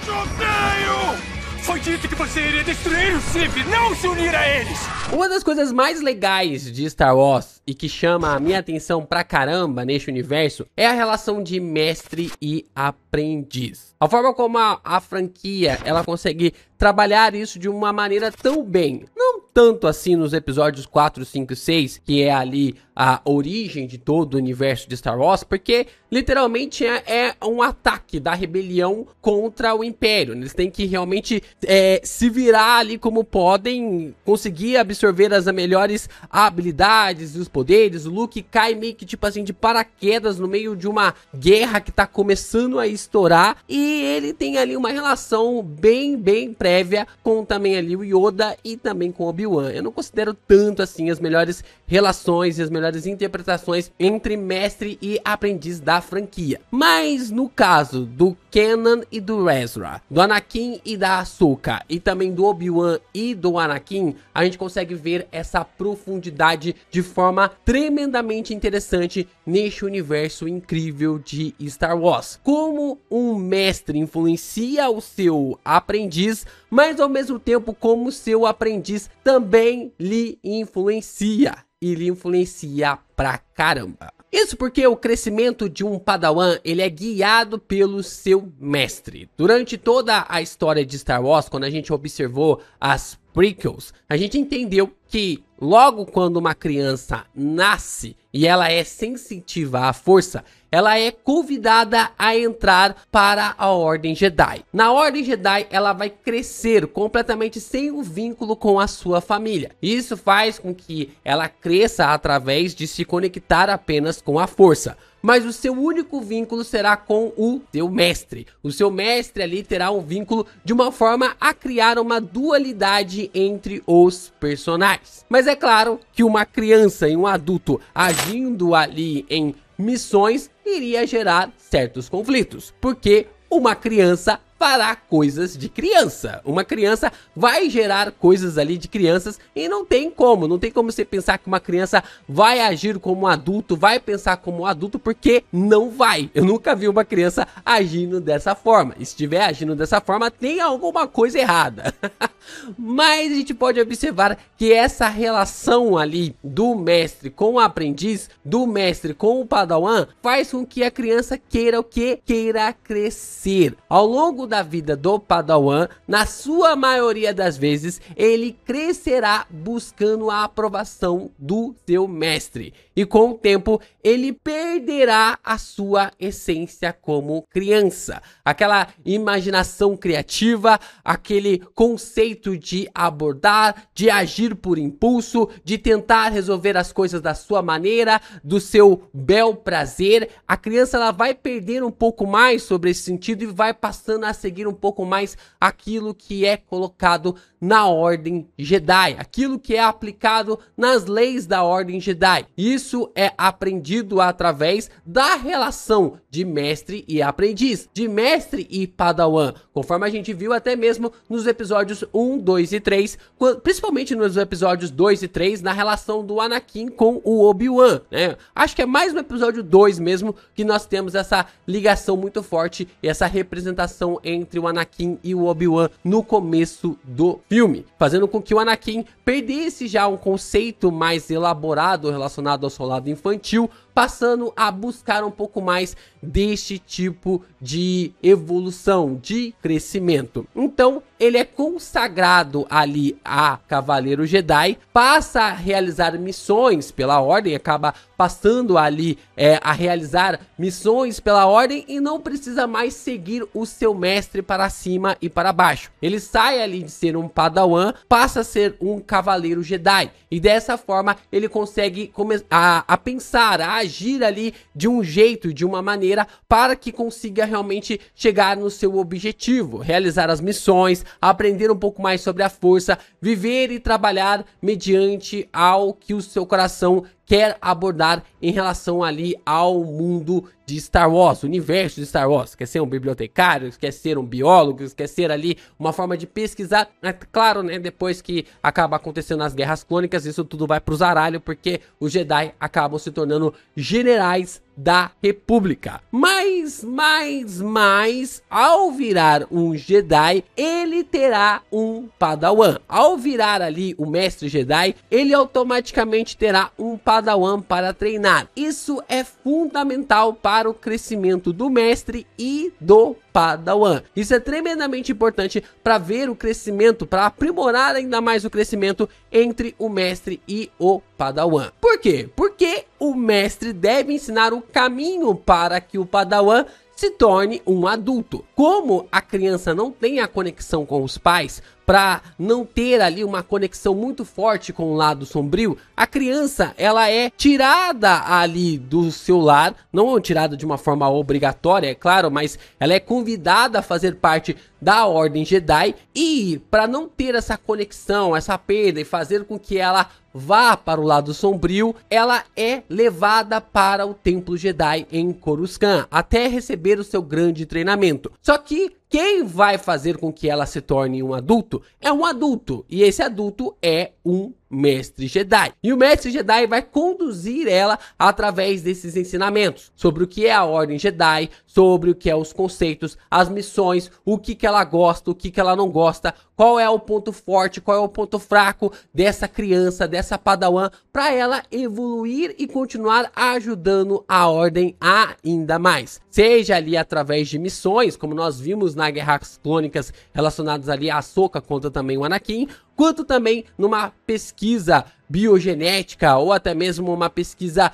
Te odeio! Foi dito que você iria destruir o Sith, não se unir a eles! Uma das coisas mais legais de Star Wars e que chama a minha atenção pra caramba neste universo é a relação de mestre e aprendiz. A forma como a franquia ela consegue trabalhar isso de uma maneira tão bem. Não tanto assim nos episódios 4, 5 e 6, que é ali a origem de todo o universo de Star Wars, porque literalmente é um ataque da rebelião contra o Império. Eles têm que realmente se virar ali como podem, conseguir absorver as melhores habilidades e os poderes. O Luke cai meio que tipo assim de paraquedas no meio de uma guerra que tá começando a estourar, e ele tem ali uma relação bem prévia com também ali o Yoda e também com o Obi-Wan. Eu não considero tanto assim as melhores relações e as melhores interpretações entre mestre e aprendiz da franquia. Mas no caso do Kanan e do Ezra, do Anakin e da Ahsoka, e também do Obi-Wan e do Anakin, a gente consegue ver essa profundidade de forma tremendamente interessante neste universo incrível de Star Wars. Como um mestre influencia o seu aprendiz, mas ao mesmo tempo como seu aprendiz também lhe influencia. E lhe influencia pra caramba. Isso porque o crescimento de um Padawan, ele é guiado pelo seu mestre. Durante toda a história de Star Wars, quando a gente observou as prequels, a gente entendeu que logo quando uma criança nasce e ela é sensitiva à força, ela é convidada a entrar para a Ordem Jedi. Na Ordem Jedi, ela vai crescer completamente sem o vínculo com a sua família. Isso faz com que ela cresça através de se conectar apenas com a força. Mas o seu único vínculo será com o seu mestre. O seu mestre ali terá um vínculo de uma forma a criar uma dualidade entre os personagens. Mas é claro que uma criança e um adulto agindo ali em missões iria gerar certos conflitos, porque uma criança fará coisas de criança. Uma criança vai gerar coisas ali de crianças e não tem como você pensar que uma criança vai agir como um adulto, vai pensar como um adulto, porque não vai. Eu nunca vi uma criança agindo dessa forma. E se estiver agindo dessa forma, tem alguma coisa errada. Mas a gente pode observar que essa relação ali do mestre com o aprendiz, do mestre com o Padawan, faz com que a criança queira o quê? Queira crescer. Ao longo da vida do Padawan, na sua maioria das vezes, ele crescerá buscando a aprovação do seu mestre. E com o tempo, ele perderá a sua essência como criança. Aquela imaginação criativa, aquele conceito de abordar, de agir por impulso, de tentar resolver as coisas da sua maneira, do seu bel prazer. A criança ela vai perder um pouco mais sobre esse sentido e vai passando a seguir um pouco mais aquilo que é colocado na Ordem Jedi, aquilo que é aplicado nas leis da Ordem Jedi. Isso é aprendido através da relação de mestre e aprendiz, de mestre e Padawan, conforme a gente viu até mesmo nos episódios 1, 2 e 3, principalmente nos episódios 2 e 3, na relação do Anakin com o Obi-Wan, né? Acho que é mais no episódio 2 mesmo que nós temos essa ligação muito forte e essa representação entre o Anakin e o Obi-Wan no começo do filme, fazendo com que o Anakin perdesse já um conceito mais elaborado relacionado ao soldado infantil, passando a buscar um pouco mais deste tipo de evolução, de crescimento. Então, ele é consagrado ali a Cavaleiro Jedi, passa a realizar missões pela Ordem, acaba passando ali a realizar missões pela Ordem e não precisa mais seguir o seu mestre para cima e para baixo. Ele sai ali de ser um Padawan, passa a ser um Cavaleiro Jedi, e dessa forma ele consegue começar a pensar, a agir ali de um jeito, de uma maneira, para que consiga realmente chegar no seu objetivo, realizar as missões, aprender um pouco mais sobre a força, viver e trabalhar mediante ao que o seu coração quer abordar em relação ali ao mundo de Star Wars, o universo de Star Wars. Quer ser um bibliotecário, quer ser um biólogo, quer ser ali uma forma de pesquisar. É claro, né, depois que acaba acontecendo as guerras clônicas, isso tudo vai pro zaralho, porque os Jedi acabam se tornando generais da República. Mas, ao virar um Jedi, ele terá um Padawan. Ao virar ali o Mestre Jedi, ele automaticamente terá um Padawan para treinar. Isso é fundamental para o crescimento do Mestre e do Padawan. Isso é tremendamente importante para ver o crescimento, para aprimorar ainda mais o crescimento entre o Mestre e o Padawan. Por quê? Porque o Mestre deve ensinar o caminho para que o Padawan se torne um adulto. Como a criança não tem a conexão com os pais, para não ter ali uma conexão muito forte com o lado sombrio, a criança ela é tirada ali do seu lar, não tirada de uma forma obrigatória, é claro, mas ela é convidada a fazer parte da Ordem Jedi, e para não ter essa conexão, essa perda e fazer com que ela vá para o lado sombrio, ela é levada para o Templo Jedi em Coruscant, até receber o seu grande treinamento. Só que quem vai fazer com que ela se torne um adulto é um adulto, e esse adulto é um Mestre Jedi. E o Mestre Jedi vai conduzir ela através desses ensinamentos sobre o que é a Ordem Jedi, sobre o que é os conceitos, as missões, o que ela gosta, o que ela não gosta, qual é o ponto forte, qual é o ponto fraco dessa criança, dessa Padawan, para ela evoluir e continuar ajudando a Ordem ainda mais. Seja ali através de missões, como nós vimos nas Guerras Clônicas relacionadas ali a Ahsoka contra também o Anakin, quanto também numa pesquisa biogenética ou até mesmo uma pesquisa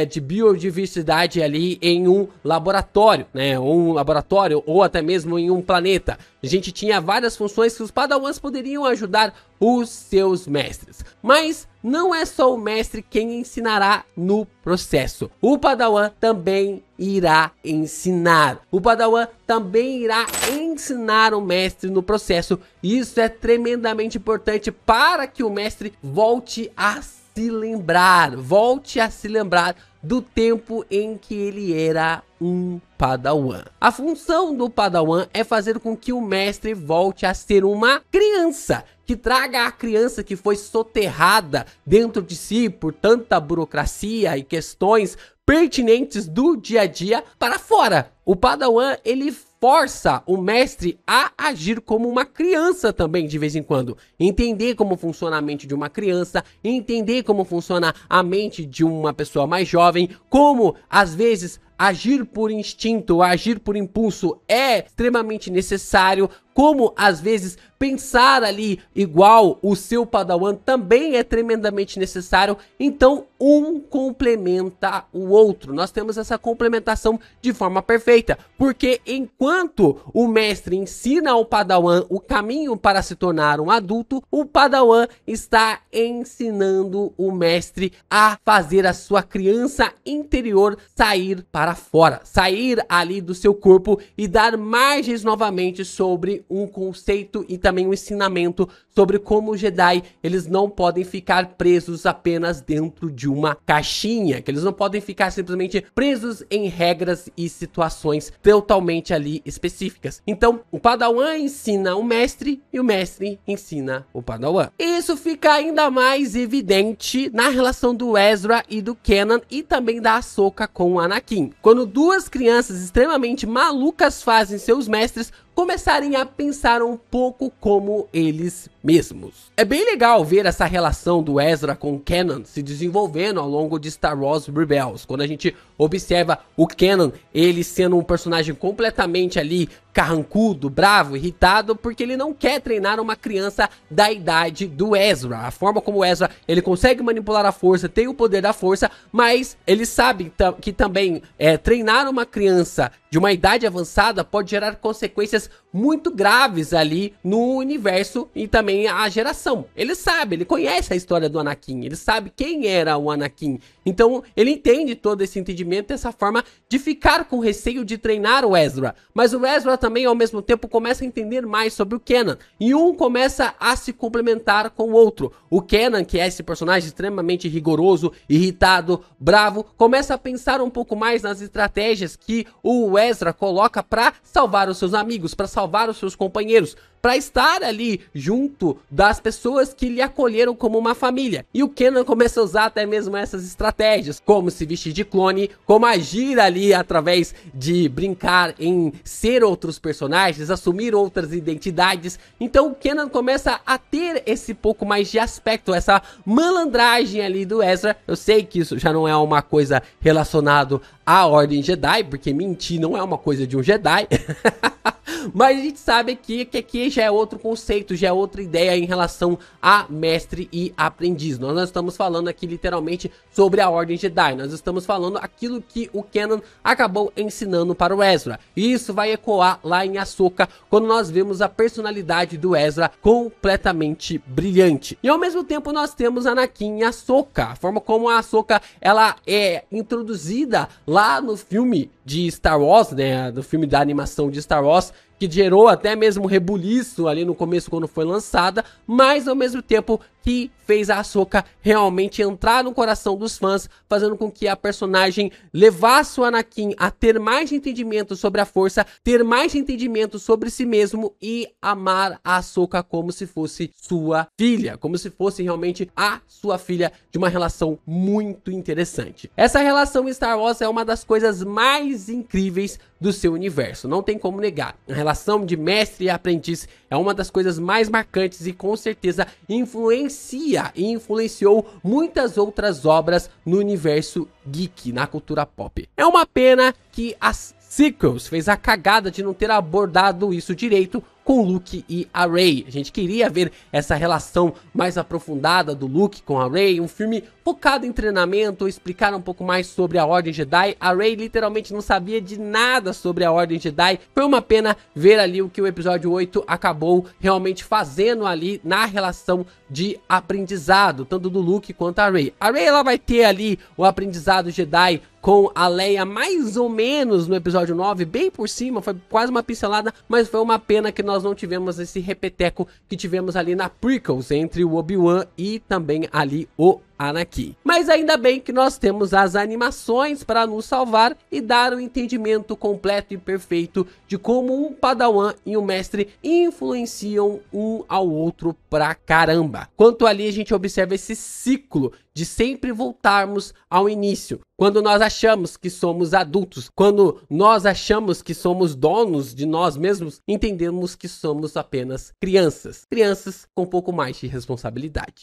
de biodiversidade ali em um laboratório, né? Um laboratório ou até mesmo em um planeta. A gente tinha várias funções que os Padawans poderiam ajudar os seus mestres. Mas não é só o mestre quem ensinará no processo. O Padawan também irá ensinar. O Padawan também irá ensinar o mestre no processo. Isso é tremendamente importante para que o mestre volte a se lembrar do tempo em que ele era um Padawan. A função do Padawan é fazer com que o mestre volte a ser uma criança, que traga a criança que foi soterrada dentro de si por tanta burocracia e questões pertinentes do dia a dia para fora. O Padawan, ele força o mestre a agir como uma criança também de vez em quando. Entender como funciona a mente de uma criança, entender como funciona a mente de uma pessoa mais jovem, como às vezes agir por instinto, agir por impulso é extremamente necessário, como às vezes pensar ali igual o seu Padawan também é tremendamente necessário. Então um complementa o outro. Nós temos essa complementação de forma perfeita, porque enquanto o mestre ensina ao Padawan o caminho para se tornar um adulto, o Padawan está ensinando o mestre a fazer a sua criança interior sair para fora, sair ali do seu corpo e dar margens novamente sobre um conceito e também um ensinamento sobre como os Jedi, eles não podem ficar presos apenas dentro de uma caixinha, que eles não podem ficar simplesmente presos em regras e situações totalmente ali específicas. Então, o Padawan ensina o mestre e o mestre ensina o Padawan. Isso fica ainda mais evidente na relação do Ezra e do Kanan e também da Ahsoka com o Anakin. Quando duas crianças extremamente malucas fazem seus mestres começarem a pensar um pouco como eles mesmos. É bem legal ver essa relação do Ezra com o Kanan se desenvolvendo ao longo de Star Wars Rebels. Quando a gente observa o Kanan, ele sendo um personagem completamente ali carrancudo, bravo, irritado, porque ele não quer treinar uma criança da idade do Ezra. A forma como o Ezra, ele consegue manipular a força, tem o poder da força, mas ele sabe que também treinar uma criança de uma idade avançada pode gerar consequências muito graves ali no universo e também a geração. Ele sabe, ele conhece a história do Anakin, ele sabe quem era o Anakin. Então ele entende todo esse entendimento, essa forma de ficar com receio de treinar o Ezra. Mas o Ezra também ao mesmo tempo começa a entender mais sobre o Kanan. E um começa a se complementar com o outro. O Kanan, que é esse personagem extremamente rigoroso, irritado, bravo, começa a pensar um pouco mais nas estratégias que o Ezra coloca para salvar os seus amigos, para salvar os seus companheiros, para estar ali junto junto das pessoas que lhe acolheram como uma família. E o Kanan começa a usar até mesmo essas estratégias, como se vestir de clone, como agir ali através de brincar em ser outros personagens, assumir outras identidades. Então o Kanan começa a ter esse pouco mais de aspecto, essa malandragem ali do Ezra. Eu sei que isso já não é uma coisa relacionada à Ordem Jedi, porque mentir não é uma coisa de um Jedi. Mas a gente sabe que aqui já é outro conceito, já é outra ideia em relação a mestre e aprendiz. Nós não estamos falando aqui literalmente sobre a Ordem Jedi, nós estamos falando aquilo que o Kanan acabou ensinando para o Ezra. E isso vai ecoar lá em Ahsoka, quando nós vemos a personalidade do Ezra completamente brilhante. E ao mesmo tempo nós temos Anakin e Ahsoka, a forma como a Ahsoka ela é introduzida lá no filme de Star Wars, né, do filme da animação de Star Wars, que gerou até mesmo rebuliço ali no começo quando foi lançada, mas ao mesmo tempo que fez a Ahsoka realmente entrar no coração dos fãs, fazendo com que a personagem levasse o Anakin a ter mais entendimento sobre a força, ter mais entendimento sobre si mesmo e amar a Ahsoka como se fosse sua filha, como se fosse realmente a sua filha, de uma relação muito interessante. Essa relação em Star Wars é uma das coisas mais incríveis do seu universo, não tem como negar. A relação de mestre e aprendiz é uma das coisas mais marcantes e com certeza influencia e influenciou muitas outras obras no universo geek, na cultura pop. É uma pena que as sequels fez a cagada de não ter abordado isso direito com Luke e a Rey. A gente queria ver essa relação mais aprofundada do Luke com a Rey, um filme focado em treinamento, explicar um pouco mais sobre a Ordem Jedi. A Rey literalmente não sabia de nada sobre a Ordem Jedi. Foi uma pena ver ali o que o episódio 8 acabou realmente fazendo ali na relação de aprendizado, tanto do Luke quanto a Rey. A Rey ela vai ter ali o aprendizado Jedi com a Leia mais ou menos no episódio 9, bem por cima, foi quase uma pincelada, mas foi uma pena que nós não tivemos esse repeteco que tivemos ali na prequels entre o Obi-Wan e também ali o Anakin. Mas ainda bem que nós temos as animações para nos salvar e dar o entendimento completo e perfeito de como um Padawan e um mestre influenciam um ao outro pra caramba. Quanto ali a gente observa esse ciclo de sempre voltarmos ao início, quando nós achamos que somos adultos, quando nós achamos que somos donos de nós mesmos, entendemos que somos apenas crianças com um pouco mais de responsabilidade.